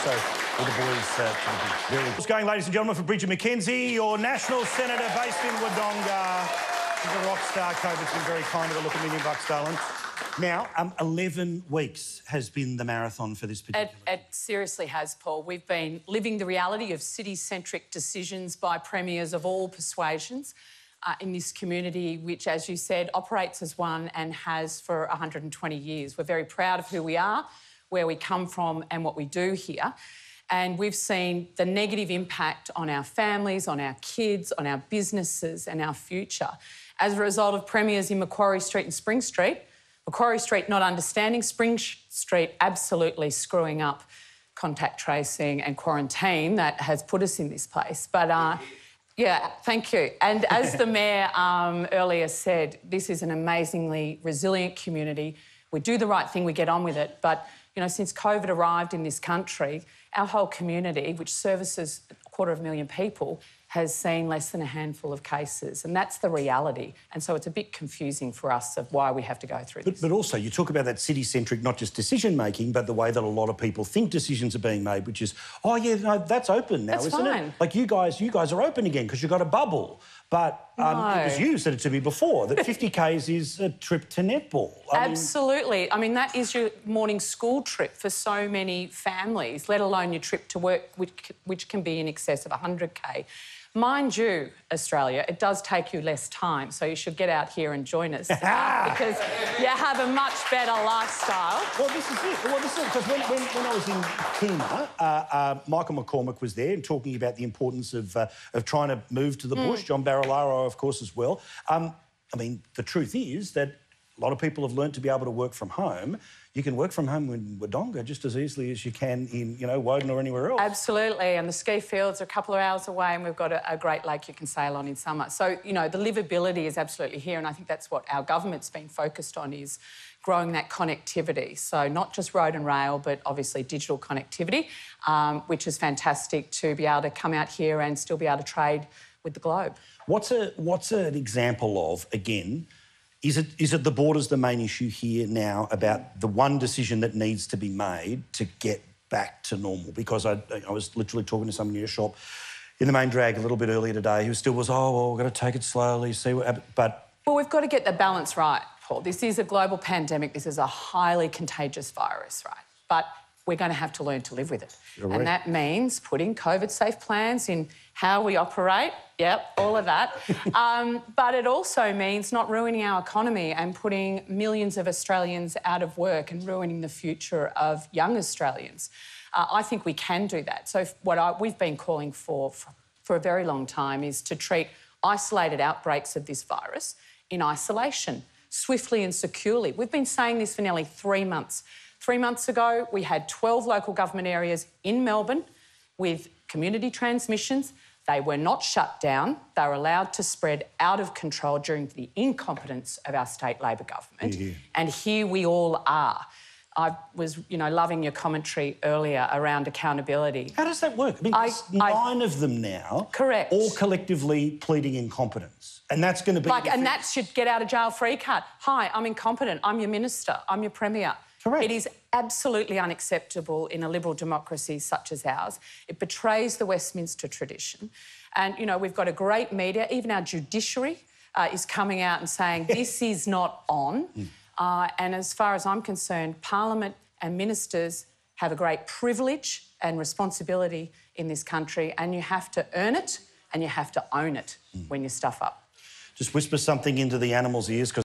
also all the boys to the beach. What's going, ladies and gentlemen, for Bridget McKenzie, your national senator based in Wodonga. She's a rock star. COVID's been very kind to her. Look, $1 million, darling. Now, 11 weeks has been the marathon for this particular... It seriously has, Paul. We've been living the reality of city-centric decisions by premiers of all persuasions in this community, which, as you said, operates as one and has for 120 years. We're very proud of who we are, where we come from and what we do here. And we've seen the negative impact on our families, on our kids, on our businesses and our future as a result of premiers in Macquarie Street and Spring Street. Macquarie Street not understanding, Spring Street absolutely screwing up contact tracing and quarantine that has put us in this place. But, yeah, thank you. And as the Mayor earlier said, this is an amazingly resilient community. We do the right thing, we get on with it. But, you know, since COVID arrived in this country, our whole community, which services 250,000 people, has seen less than a handful of cases, and that's the reality. And so it's a bit confusing for us of why we have to go through this. But also, you talk about that city-centric, not just decision-making, but the way that a lot of people think decisions are being made, which is, oh, yeah, no, that's open now, isn't it? Like, you guys are open again because you've got a bubble. But it was you said it to me before, that 50 Ks is a trip to netball. Absolutely. I mean, that is your morning school trip for so many families, let alone your trip to work, which can be in excess of 100K. Mind you, Australia, it does take you less time, so you should get out here and join us because you have a much better lifestyle. Well, this is it. Well, this is it, because when I was in Kima, Michael McCormack was there and talking about the importance of trying to move to the bush. John Barilaro, of course, as well. I mean, the truth is that a lot of people have learnt to be able to work from home. You can work from home in Wodonga just as easily as you can in, you know, Woden or anywhere else. Absolutely, and the ski fields are a couple of hours away and we've got a great lake you can sail on in summer. So, you know, the livability is absolutely here, and I think that's what our government's been focused on, is growing that connectivity. So not just road and rail, but obviously digital connectivity, which is fantastic to be able to come out here and still be able to trade with the globe. What's an example of, again, is it the borders the main issue here now about the one decision that needs to be made to get back to normal? Because I was literally talking to someone in your shop in the main drag a little bit earlier today who still was, oh, well, we've got to take it slowly, see what happens. But... Well, we've got to get the balance right, Paul. This is a global pandemic. This is a highly contagious virus, right? But we're going to have to learn to live with it. Right. And that means putting COVID-safe plans in how we operate, yep, all of that. But it also means not ruining our economy and putting millions of Australians out of work and ruining the future of young Australians. I think we can do that. So what we've been calling for a very long time is to treat isolated outbreaks of this virus in isolation, swiftly and securely. We've been saying this for nearly 3 months. 3 months ago, we had 12 local government areas in Melbourne with community transmissions. They were not shut down. They were allowed to spread out of control during the incompetence of our state Labor government. Mm-hmm. And here we all are. I was, you know, loving your commentary earlier around accountability. How does that work? I mean, there's 9 of them now. Correct. All collectively pleading incompetence. And that's going to be... And that's your get-out-of-jail-free card. Hi, I'm incompetent. I'm your minister. I'm your premier. Correct. It is absolutely unacceptable in a liberal democracy such as ours. It betrays the Westminster tradition. And, you know, we've got a great media. Even our judiciary is coming out and saying this is not on. And as far as I'm concerned, Parliament and ministers have a great privilege and responsibility in this country, and you have to earn it and you have to own it when you stuff up. Just whisper something into the animals' ears, 'cause